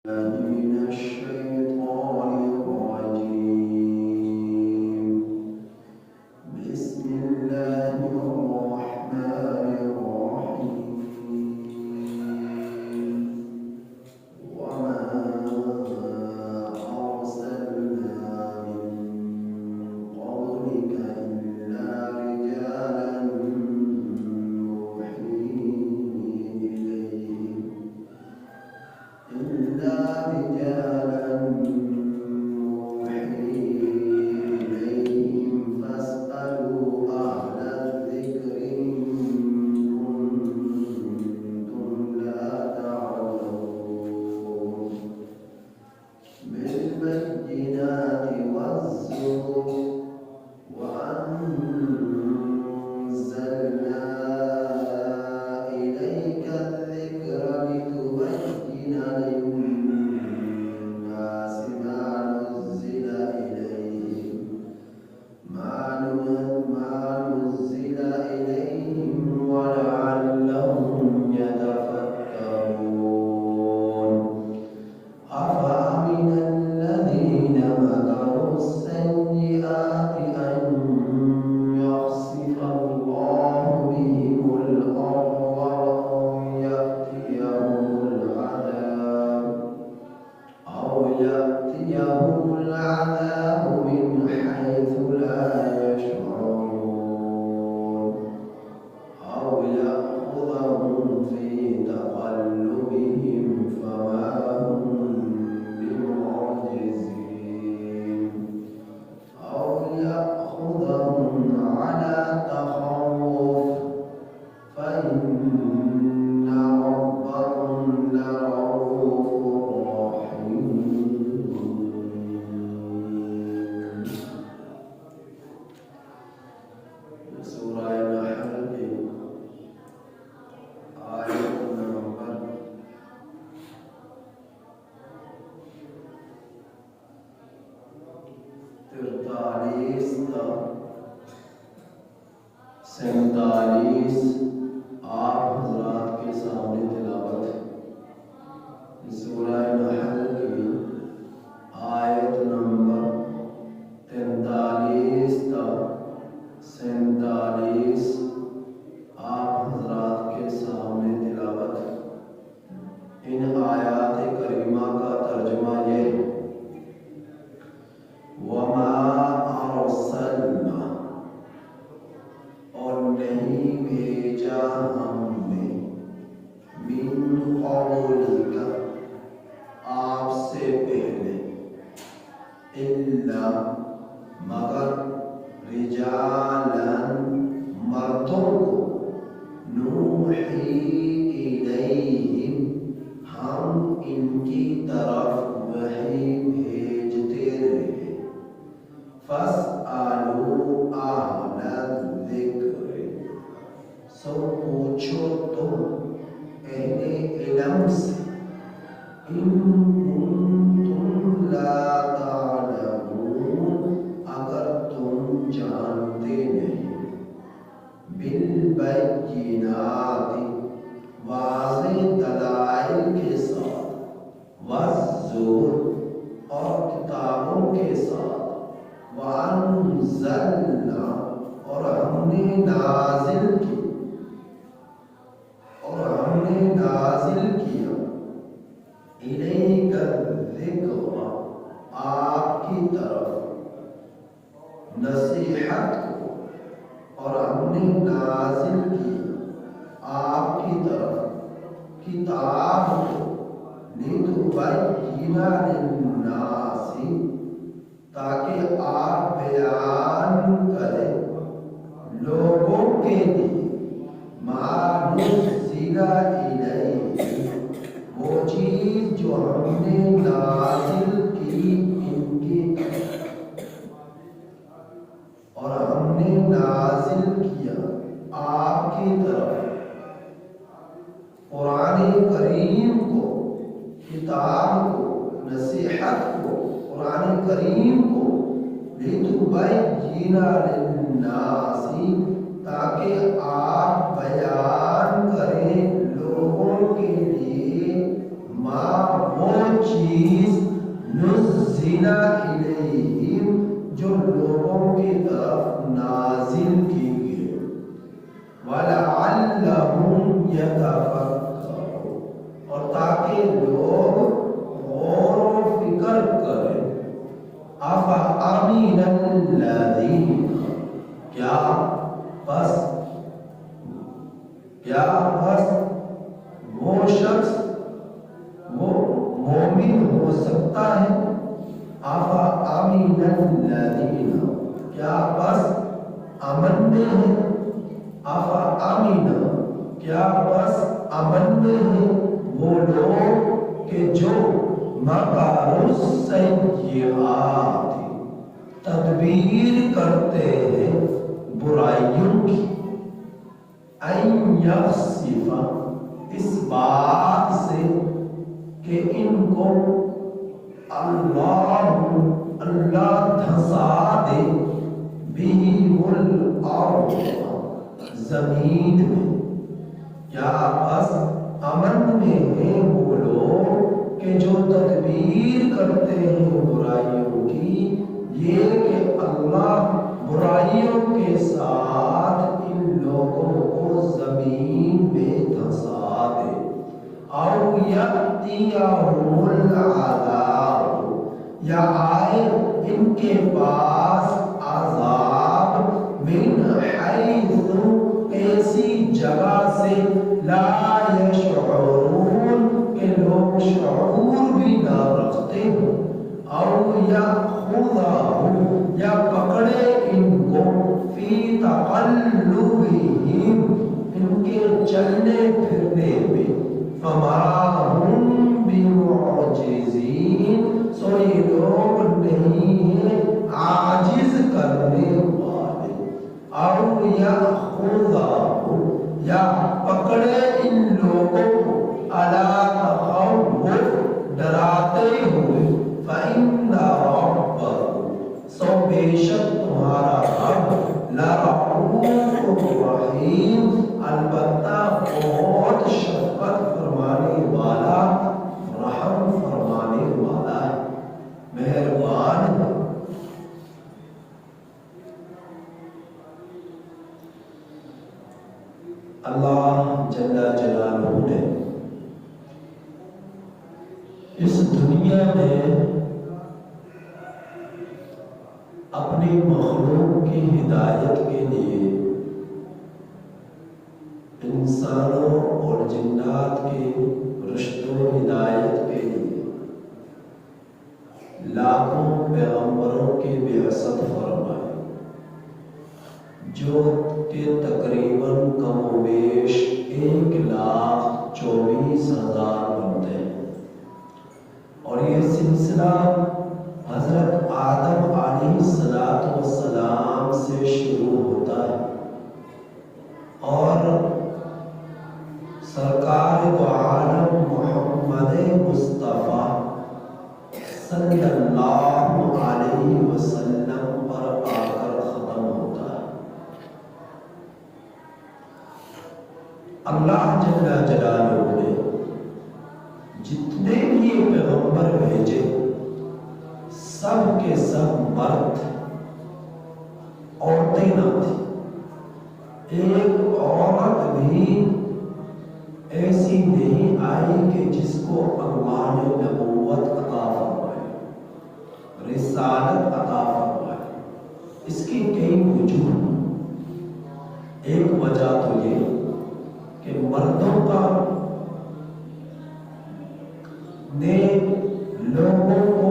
من الشيطان الرجيم. بسم الله الرحمن الرحيم. وما أرسلنا من قبلك إلا رجالا نوحي إليهم فاسألوا أهل الذكر إن كنتم لا تعلمون. بالبينات والزبر وأنزلنا إليك الذكر لتبين للناس ما نزل إليهم ولعلهم يتفكرون. أفأمن الذين مكروا السيئات أن يخسف الله بهم الأرض أو يأتيهم العذاب من حيث لا يشعرون أو يأخذهم في تقلبهم فما هم بمعجزين أو يأخذهم على تخوف فإن ربهم لرؤوف رحيم. سورہ نحل کی آیت نمبر 43 تا 47 آپ حضرات کے سامنے تلاوت ہے. سورہ نحل کی آیت نمبر 43 تا 47 آپ حضرات کے سامنے تلاوت ہے. ان آیات کریمہ کا ترجمہ یہ ہے: وما ارسلنا، اور نہیں بھیجا ہم نے، من قبلک، آپ سے پہلے، الا، مگر، رجالا، مردوں کو، نوحی الیہم، ہم ان کی طرف وحی بھیجتے رہے. فاسألوا اہل الذکر، سو پوچھو تم اہل علم سے، ان کنتم لا تعلمون، اگر تم جانتے نہیں. بالبینات، واضح دلائل کے ساتھ، والزبر، اور کتابوں کے ساتھ، وانزلنا، اور ہم نے نازل کیا، الیک الذکر، آپ کی طرف نصیحت کو، اور ہم نے نازل کیا آپ کی طرف کتاب کو، لتبین للناس، تاکہ آپ بیان کریں لوگوں کے لیے، ما نزل الیہم، وہ چیز جو ہم نے نازل کی ان کی طرف، اور ہم نے نازل کیا آپ کی طرف قرآن کریم کو، کتاب کو، نصیحت کو، قرآن کریم کو، لتبین للناس، تاکہ آپ بیان کریں لوگوں کے لیے، ما وہ چیز چیز نزل الیہم جو لوگوں کی طرف نازل کی گئی، وَلَعَلَّهُمْ يَتَفَكَّرُونَ اور تاکہ لوگ غور و فکر کریں، أَفَأَمِنَ الَّذِينَ کیا بس وہ شخص وہ مومن ہو سکتا ہے؟ أَفَأَمِنَ الَّذِينَ کیا بس امن میں ہے؟ أَفَأَمِنَ کیا بس امن میں ہے وہ لوگ کہ جو مکروا السیئات تدبیر کرتے ہیں برائیوں کی، ان یخسف اس بات سے کہ ان کو اللہ دھسا دے بہم الارض زمین میں، کیا بس امن میں ہیں وہ لوگ کہ جو تدبیر کرتے ہیں برائیوں کی، یہ کہ اللہ برائیوں کے ساتھ ان لوگوں کو زمین میں دھسا دے، او یأتیہم العذاب یا آئے ان کے پاس عذاب من حیث ایسی جگہ سے لا یشعرون کہ لوگ شعور بھی نہ رکھتے ہوں، او یأخذہم یا پکڑے ان کو فی تقلبہم ان کے چلنے پھرنے میں، فما ہم بمعجزین سو یہ لوگ نہیں ہیں عاجز کرنے والے، او یأخذہم یا پکڑے ان لوگوں کو علی تخوف ڈراتے ہوئے، فإن ربکم سو بے شک تمہارا رب لرؤوف رحیم البتہ بہت شفقت فرمانے والا رحم فرمانے والا ہے، مہربان ہے۔ اللہ جل جلالہ نے اس دنیا میں اپنی مخلوق کی ہدایت کے لیے انسانوں اور جنات کے رشد و ہدایت کے لیے لاکھوں پیغمبروں کی بعثت فرمائی، جو کہ تقریباً کم و بیش 1,24,000 بنتے ہیں، اور یہ سلسلہ حضرت آدم علیہ السلام سے شروع ہوتا ہے، اور سرکار دو عالم محمد مصطفیٰ صلی اللہ علیہ وسلم پر آ کر ختم ہوتا ہے۔ اللہ جل جلالہ نے جتنے بھی پیغمبر بھیجے سب کے سب مرد تھے، عورتیں نہ تھی، ایک عورت بھی ایسی نہیں آئی کہ جس کو اللہ نے نبوت عطا فرمائی، رسالت عطا فرمائی۔ اس کی کئی وجوہ، ایک وجہ تو یہ کہ مردوں کا نے لوگوں کو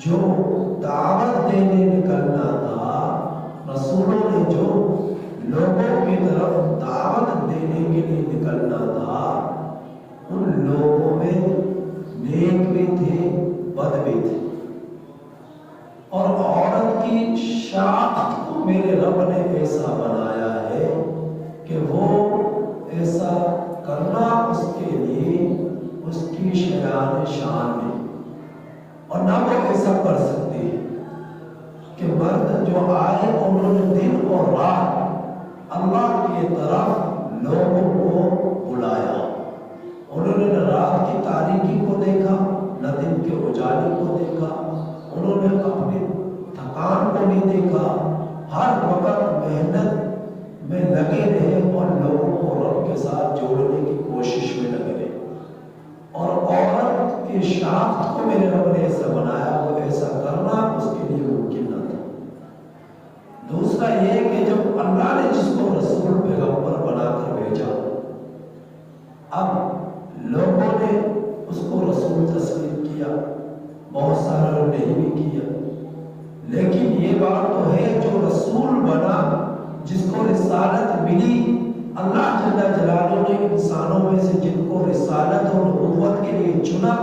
جو دعوت دینے نکلنا تھا، رسولوں نے جو لوگوں کی طرف دعوت دینے کے لیے نکلنا تھا، ان لوگوں میں نیک بھی تھے بد بھی تھے، اور عورت کی شاخت کو میرے رب نے ایسا بنایا ہے کہ وہ ایسا کرنا اس کے لیے اس کی شایان شان ہے، اور نہ وہ ایسا کر سکتی ہے کہ مرد جو آئے انہوں نے دن اور رات اللہ کی طرف لوگوں کو بلایا، انہوں نے رات کی تاریکی کو دیکھا، لگے رہے اور لوگوں کو رب کے ساتھ جوڑنے کی کوشش میں لگے رہے. اور عورت کی شناخت کو میرے رب نے ایسا بنایا، وہ ایسا کرنا اس کے لیے ممکن نہ تھا. دوسرا یہ کہ جب اللہ نے جس کو رسول پیغمبر بنا کر بھیجا، اب لوگوں نے اس کو رسول تسلیم کیا، بہت سارے نہیں بھی کیا، لیکن یہ بات تو ہے جو رسول بنا، جس کو رسالت ملی، اللہ جل جلالہ نے انسانوں میں سے جن کو رسالت اور نبوت کے لیے چنا،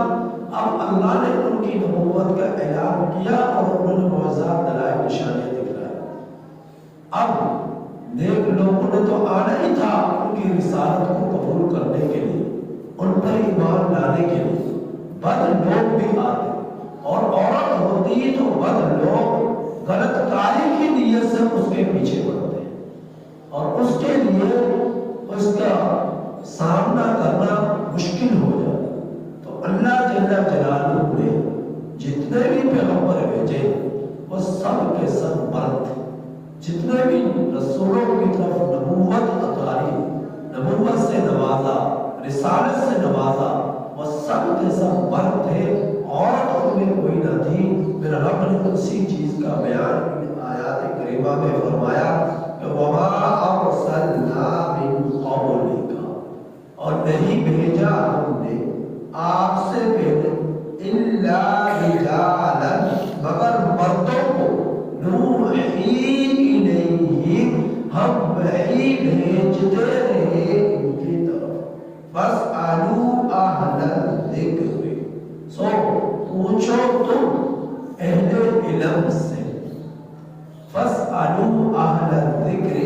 اب اللہ نے ان کی نبوت کا اعلان کیا اور انہوں نے معجزات دلائل نشانیاں دکھلائے. اب نیک لوگوں نے تو آنا ہی تھا ان کی رسالت کو قبول کرنے کے لیے، ان پر ایمان لانے کے لیے. بد لوگ بھی آتے، اور عورت ہوتی تو بد لوگ غلط کاری کی نیت سے اس کے پیچھے پڑتے ہیں، اور اس کے لیے اس کا سامنا کرنا مشکل ہو جاتا. تو اللہ جل جلالہ نے جتنے بھی پیغمبر بھیجے وہ سب کے سب مرد تھے. جتنے بھی رسولوں کی طرف نبوت اتاری، نبوت سے نوازا، رسالت سے نوازا، وہ سب کے سب مرد تھے، عورت ان میں کوئی نہ تھی. میرا رب نے اسی چیز کا بیان آیات کریمہ میں فرمایا کہ وما ارسلنا من قبلک، اور نہیں بھیجا ہم نے آپ سے پہلے الا رجالا، مگر مردوں کو، نوحی الیہم، ہم وحی بھیجتے رہے ان کی طرف. فاسألوا اہل الذکر، سو پوچھو تم اہل علم سے. فاسألوا اہل الذکر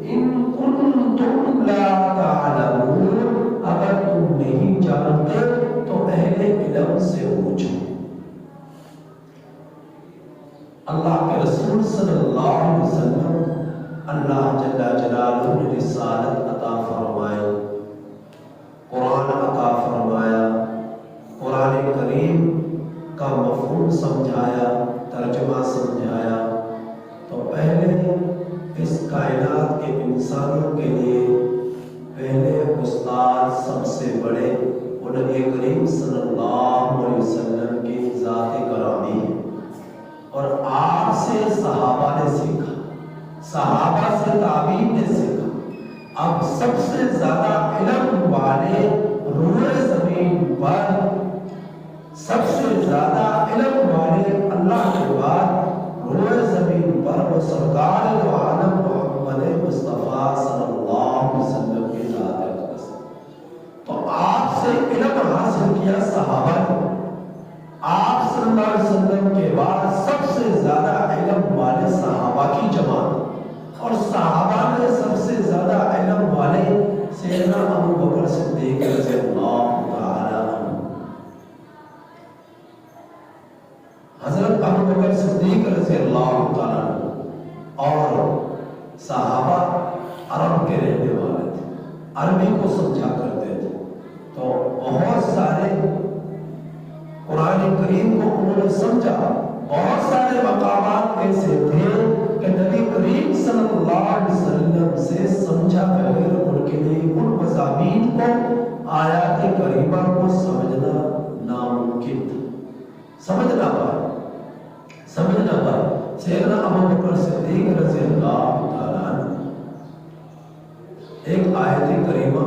ان کنتم لا تعلمون، اگر تم نہیں جانتے تو اہل علم سے پوچھو. اللہ کے رسول صلی اللہ علیہ وسلم اللہ جل جلالہ نے رسالت عطا فرمائی، قرآن عطا فرمایا، قرآن کریم کا مفہوم سمجھایا، ترجمہ سمجھایا. تو پہلے اس کائنات کے انسانوں کے لیے پہلے استاد سب سے بڑے وہ نبی کریم صلی اللہ علیہ وسلم کی ذات گرامی ہے، اور آپ سے صحابہ نے سیکھا، صحابہ سے تابعین نے سیکھا. اب سب سے زیادہ علم والے روئے زمین پر، سب سے زیادہ علم والے اللہ کے بعد روئے زمین پر وہ سرکار دو عالم محمد مصطفیٰ صلی اللہ علیہ وسلم کی ذات اقدس. تو آپ سے علم حاصل کیا صحابہ نے. آپ صلی اللہ علیہ وسلم کے بعد سب سے زیادہ علم والے صحابہ کی جماعت، اور صحابہ میں سب سے زیادہ علم والے سیدنا ابو بکر صدیق رضی اللہ تعالی عنہ. حضرت ابو بکر صدیق رضی اللہ تعالی عنہ اور صحابہ عرب کے رہنے والے تھے، عربی کو سمجھا کرتے تھے. تو بہت سارے قرآن کریم کو انہوں نے سمجھا. بہت سارے مقامات ایسے تھے کہ نبی کریم صلی اللہ علیہ وسلم سے سمجھا بغیر ان کے لیے ان مضامین کو، آیات کریمہ کو سمجھنا ناممکن تھا. سمجھ نہ پائے. سیدنا ابو بکر صدیق رضی اللہ تعالیٰ عنہ ایک آیت کریمہ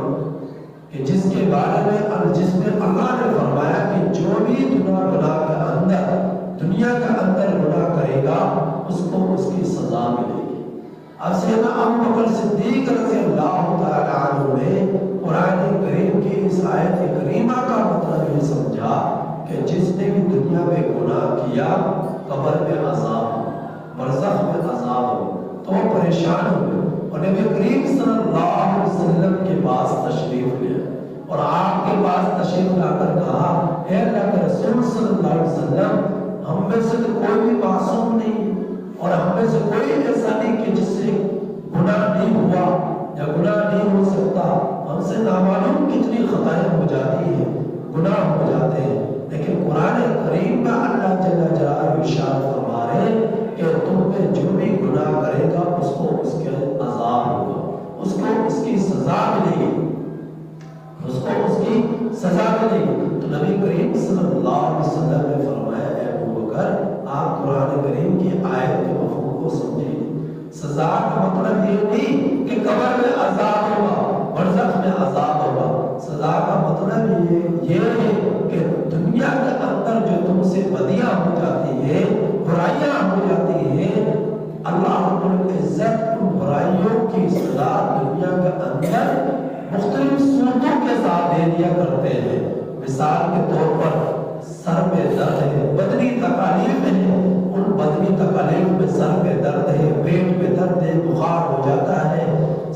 کہ جس کے بارے میں، جس میں اللہ نے فرمایا کہ جو بھی دنیا کے اندر گناہ کرے گا اس کو اس کی سزا ملے گی. اب سیدنا ابو بکر صدیق رضی اللہ تعالیٰ عنہ نے قرآن کریم کی اس آیت کریمہ کا مطلب یہ سمجھا کہ جس نے بھی دنیا میں گناہ کیا، قبر میں عذاب ہو، برزخ میں عذاب ہو، تو وہ پریشان ہوئے اور نبی کریم صلی اللہ علیہ وسلم کے پاس تشریف لے، اور آپ کے پاس تشریف لا کر کہا اے اللہ کے رسول صلی اللہ علیہ وسلم، ہم میں سے تو کوئی بھی معصوم نہیں، اور ہم میں سے کوئی ایسا نہیں کہ جس سے گناہ نہیں ہوا یا گناہ نہیں ہو سکتا. ہم سے نامعلوم کتنی خطائیں ہو جاتی ہیں، گناہ ہو جاتے ہیں، لیکن قرآن کریم میں اللہ جل جلالہ ارشاد فرما رہے کہ تم میں جو بھی گناہ کرے گا اس کو اس کے عذاب ہوگا، اس کو برائیاں ہو جاتی ہیں، اللہ رب العزت ان برائیوں کی سزا دنیا کے اندر مختلف صورتوں کے ساتھ دے دیا کرتے ہیں۔ مثال کے طور پر سر میں درد ہے، بدنی تکالیف ہیں، ان بدنی تکالیف میں سر میں درد ہے، پیٹ میں درد ہے، بخار ہو جاتا ہے،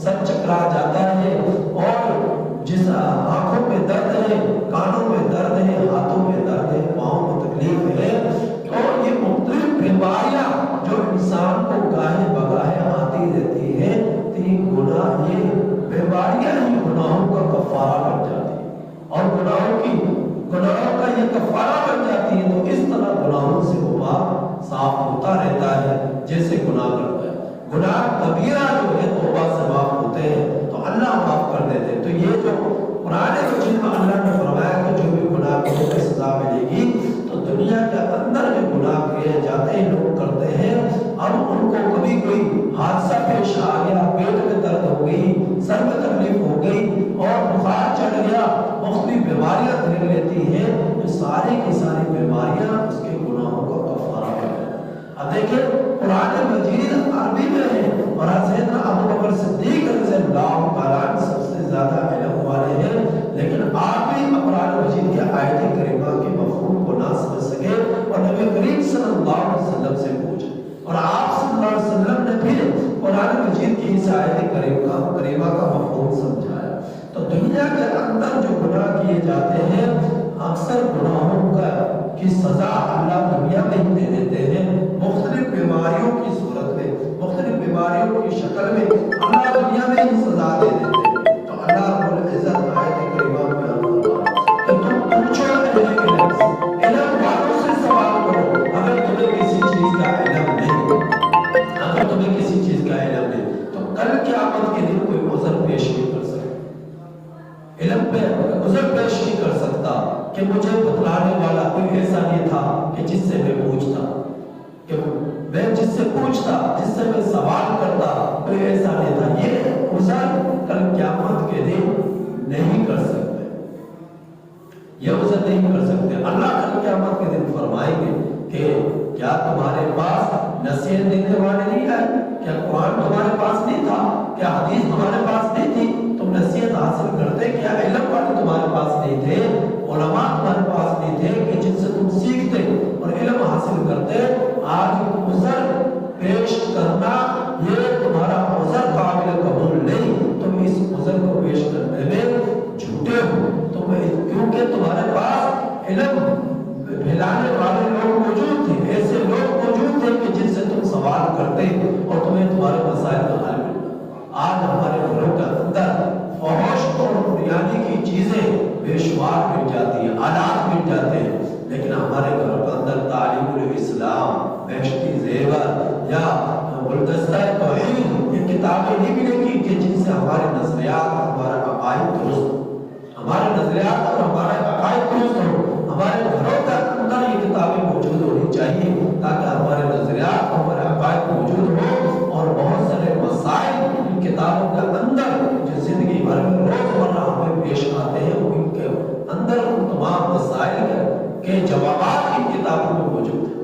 سر چکرا جاتا ہے، اور جس آنکھوں میں درد ہے، کانوں میں درد ہے، ہاتھوں میں درد ہے، پاؤں میں تکلیف ہے، تو یہ مختلف بیماریاں جو انسان کو گاہے بگاہے آتی رہتی ہے، تین گناہ یہ بیماریاں ہی گناہوں کا کفارہ بن جاتی ہیں، اور گناہوں کا یہ کفارہ بن جاتی ہے، تو اس طرح گناہوں سے وہ پاک صاف ہوتا رہتا ہے جیسے گناہ کرتا ہے۔ گناہ کبیرہ جو ہے توبہ سے معاف ہوتے ہیں تو اللہ معاف کر دیتے ہیں۔ تو یہ جو قرآن مجید میں اللہ نے فرمایا کہ جو بھی گناہ کرے کو سزا ملے گی، تو دنیا کے اندر جو گناہ کیے جاتے ہیں لوگ کرتے ہیں، اب ان کو کبھی کوئی حادثہ پیش آ گیا، پیٹ میں درد ہو گئی، سر میں تکلیف ہو گئی، اور بخار چڑھ گیا، مختلف بیماریاں گھیر لیتی ہیں، تو ساری کی ساری بیماریاں اس کے گناہوں کا کفارہ ہے۔ اب دیکھیں قرآن مجید عربی میں ہے، اور سیدنا ابو بکر صدیق رضی اللہ عنہ سب سے زیادہ علم والے ہیں، لیکن آپ بھی قرآن مجید کی آیت کریمہ کے مفہوم کو نہ سمجھ سکے، اور نبی کریم صلی اللہ علیہ وسلم سے پوچھے، اور آپ صلی اللہ علیہ وسلم نے پھر قرآن مجید کی اس آیت کریمہ کا مفہوم سمجھایا۔ تو دنیا کے اندر جو گناہ کیے جاتے ہیں، اکثر گناہوں کی سزا اللہ دنیا میں ہی دے دیتے ہیں، مختلف بیماریوں کی صورت میں، مختلف بیماریوں کی شکل میں اللہ دنیا میں ہی سزا دے دیتے ہیں۔ تو اللہ رب العزت آیت کریمہ میں فرمایا کہ تم پوچھو اہل علم سے، علم والوں سے سوال کرو، اگر تمہیں کسی چیز کا علم نہیں، اگر تمہیں کسی چیز کا علم نہیں، تو کل قیامت کے دن کوئی عذر پیش نہیں کر سکتا، علم پہ عذر پیش نہیں کر سکتا کہ مجھے بتلانے والا کوئی ایسا نہیں تھا کہ جس سے میں پوچھتا، کہ میں جس سے پوچھتا، جس سے میں سوال کرتا، کوئی ایسا نہیں تھا۔ یہ عذر کل قیامت کے دن نہیں کر سکتے، یہ عذر نہیں کر سکتے۔ اللہ کل قیامت کے دن فرمائیں گے کہ کیا تمہارے پاس نصیحت دینے والے نہیں آئے؟ کیا قرآن تمہارے پاس نہیں تھا؟ کیا حدیث تمہارے پاس نہیں تھی؟ تم نصیحت حاصل کرتے؟ کیا علم والے تمہارے پاس نہیں تھے؟ علماء تمہارے پاس نہیں تھے کہ جن سے تم سیکھتے اور علم حاصل کرتے؟ آج عذر پیش کرنا یہ تمہارا عذر قابل قبول نہیں، تم اس عذر کو پیش کرنے میں جھوٹے ہو، کیونکہ تمہارے پاس علم پھیلانے والے لوگ موجود تھے، ایسے لوگ موجود تھے کہ جن سے تم سوال کرتے اور تمہیں تمہارے مسائل کا حل ملتا۔ آج ہمارے گھروں کے اندر فحش اور بریانی کی چیزیں بے شمار مل جاتی ہیں، آلات مل جاتے ہیں، لیکن ہمارے گھروں کے اندر تعلیم الاسلام، بہشتی زیور یا گلدستہ توحید یہ کتابیں نہیں ملیں گی کہ جن سے ہمارے نظریات، ہمارے عقائد درست ہو، ہمارے نظریات اور ہمارے عقائد درست ہو۔ ہمارے گھروں کے اندر یہ کتابیں موجود ہونی چاہیے تاکہ ہمارے نظریات، ہمارے عقائد موجود ہوں، اور بہت سارے مسائل ان کتابوں کے اندر جو زندگی بھر میں روزمرہ ہمیں پیش آتے ہیں، ان کے اندر ان تمام مسائل کے جوابات ان کتابوں میں موجود ہیں۔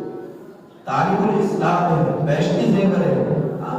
تعلیم الاسلام ہے، بہشتی زیور ہے،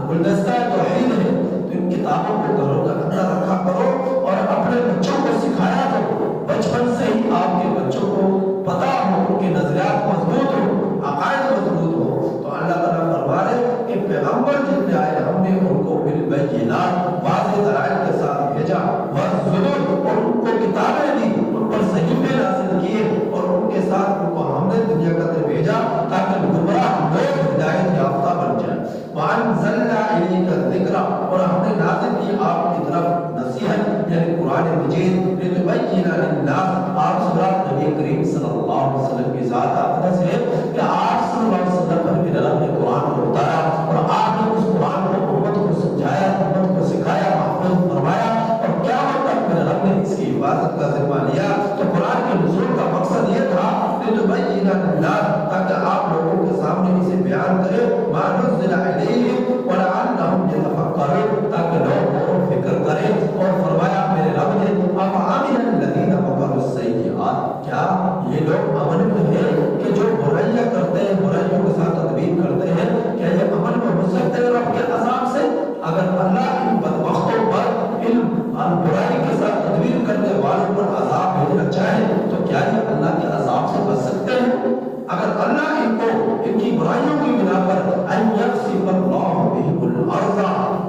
گلدستہ توحید ہے، تو ان کتابوں کو گھروں کے اندر رکھا کرو اور اپنے بچوں کو سکھایا کرو، بچپن سے ہی آپ کے بچوں کو پتا ہو، ان کے نظریات مضبوط ہو، عقائد مضبوط ہو۔ تو اللہ تعالیٰ فرما رہے کہ پیغمبر جتنے آئے ہم نے ان کو بالبینات واضح دلائل کے ساتھ بھیجا، والزبر اور ان کو کتابیں دی، ان پر صحیفے نازل کیے، اور ان کے ساتھ ان کو ہم نے دنیا کا اندر بھیجا تاکہ گمراہ لوگ ہدایت یافتہ بن جائیں۔ وَأَنزَلْنَا إِلَيْكَ الذِّكْرَ اور ہم نے نازل کی آپ کی طرف نصیحت یعنی قرآن مجید، لِتُبَيِّنَ لِلنَّاسِ آپ حضرات نبی کریم صلی اللہ علیہ وسلم کی ذات اقدس ہے کہ آپ صلی اللہ علیہ وسلم پر میرے رب نے قرآن کو اتارا، اور آپ نے اس قرآن کو امت کو سمجھایا، امت کو سکھایا، محفوظ فرمایا، اور قیامت تک میرے رب نے اس کی حفاظت کا ذمہ لیا۔ تو قرآن کے نزول کا مقصد یہ تھا لِتُبَيِّنَ لِلنَّاسِ تاکہ آپ لوگوں کے سامنے اسے بیان کرے، مَا نُزِّلَ إِلَيْهِمْ وَلَعَلَّهُمْ يَتَفَكَّرُونَ تاکہ لوگ غور و فکر کریں۔ اور فرمایا میرے رب نے أَفَأَمِنَ الَّذِينَ مَكَرُوا السَّيِّئَاتِ کیا یہ لوگ امن میں ہیں کہ جو برائی ان کی برائیوں کی بنا پر ان یخسف اللہ بہم الارض،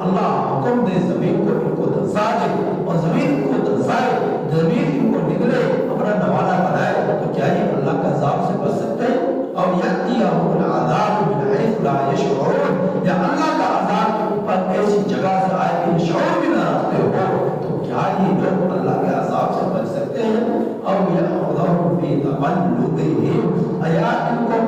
اللہ حکم دے زمین کو ان کو دھنسا دے، اور زمین کو دھنسائے، زمین ان کو نگلے، اپنا نوالا بنائے، تو کیا یہ اللہ کا عذاب سے بچ سکتے ہیں؟ اور یأتیہم العذاب من حیث لا یشعرون، یا اللہ کا عذاب کے اوپر ایسی جگہ سے آئے کہ شعور بھی نہ رکھتے ہو، تو کیا یہ لوگ اللہ کے عذاب سے بچ سکتے ہیں؟ اور یأخذہم فی تقلبہم، یا ان کو